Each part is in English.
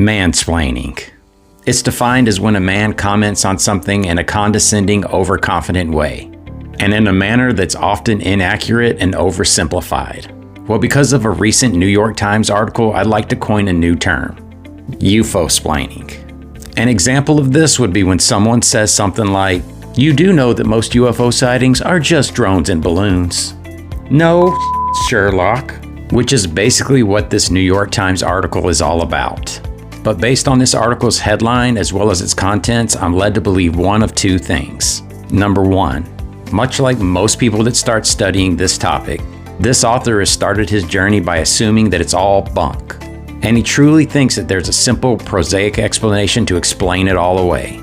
Mansplaining. It's defined as when a man comments on something in a condescending, overconfident way, and in a manner that's often inaccurate and oversimplified. Well, because of a recent New York Times article, I'd like to coin a new term: UFO-splaining. An example of this would be when someone says something like, "You do know that most UFO sightings are just drones and balloons." No, Sherlock. Which is basically what this New York Times article is all about. But based on this article's headline as well as its contents, I'm led to believe one of two things. Number one, much like most people that start studying this topic, this author has started his journey by assuming that it's all bunk. And he truly thinks that there's a simple, prosaic explanation to explain it all away,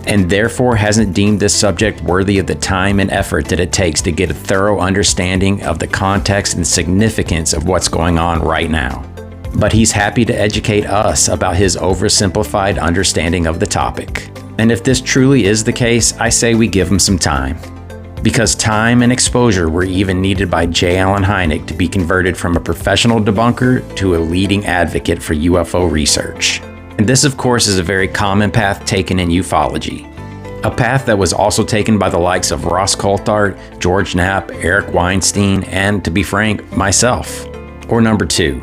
and therefore hasn't deemed this subject worthy of the time and effort that it takes to get a thorough understanding of the context and significance of what's going on right now. But he's happy to educate us about his oversimplified understanding of the topic. And if this truly is the case, I say we give him some time. Because time and exposure were even needed by J. Allen Hynek to be converted from a professional debunker to a leading advocate for UFO research. And this, of course, is a very common path taken in ufology. A path that was also taken by the likes of Ross Coulthart, George Knapp, Eric Weinstein, and, to be frank, myself. Or number two,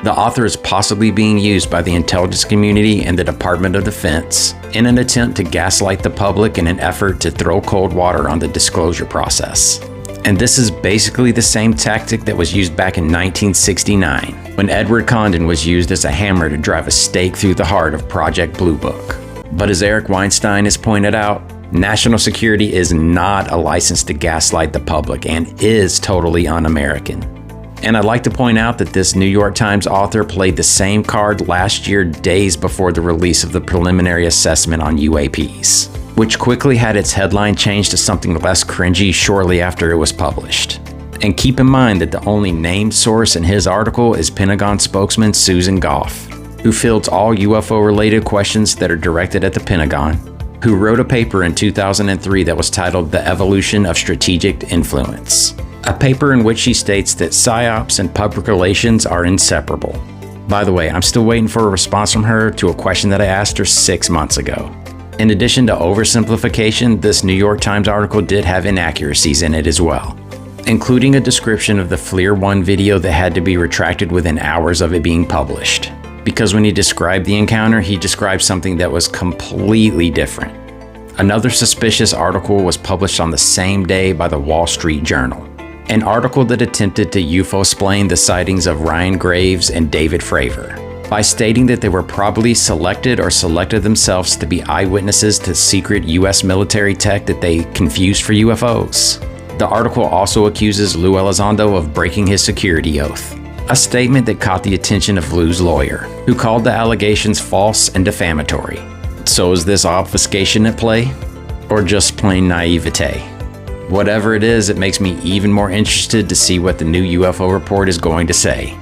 the author is possibly being used by the intelligence community and the Department of Defense in an attempt to gaslight the public in an effort to throw cold water on the disclosure process. And this is basically the same tactic that was used back in 1969, when Edward Condon was used as a hammer to drive a stake through the heart of Project Blue Book. But as Eric Weinstein has pointed out, national security is not a license to gaslight the public and is totally un-American. And I'd like to point out that this New York Times author played the same card last year, days before the release of the preliminary assessment on UAPs, which quickly had its headline changed to something less cringy shortly after it was published. And keep in mind that the only named source in his article is Pentagon spokesman Susan Goff, who fields all UFO-related questions that are directed at the Pentagon, who wrote a paper in 2003 that was titled "The Evolution of Strategic Influence," a paper in which she states that PSYOPs and public relations are inseparable. By the way, I'm still waiting for a response from her to a question that I asked her 6 months ago. In addition to oversimplification, this New York Times article did have inaccuracies in it as well, including a description of the FLIR 1 video that had to be retracted within hours of it being published. Because when he described the encounter, he described something that was completely different. Another suspicious article was published on the same day by the Wall Street Journal, an article that attempted to UFO-splain the sightings of Ryan Graves and David Fravor by stating that they were probably selected or selected themselves to be eyewitnesses to secret US military tech that they confused for UFOs. The article also accuses Lou Elizondo of breaking his security oath, a statement that caught the attention of Lou's lawyer, who called the allegations false and defamatory. So is this obfuscation at play? Or just plain naivete? Whatever it is, it makes me even more interested to see what the new UFO report is going to say.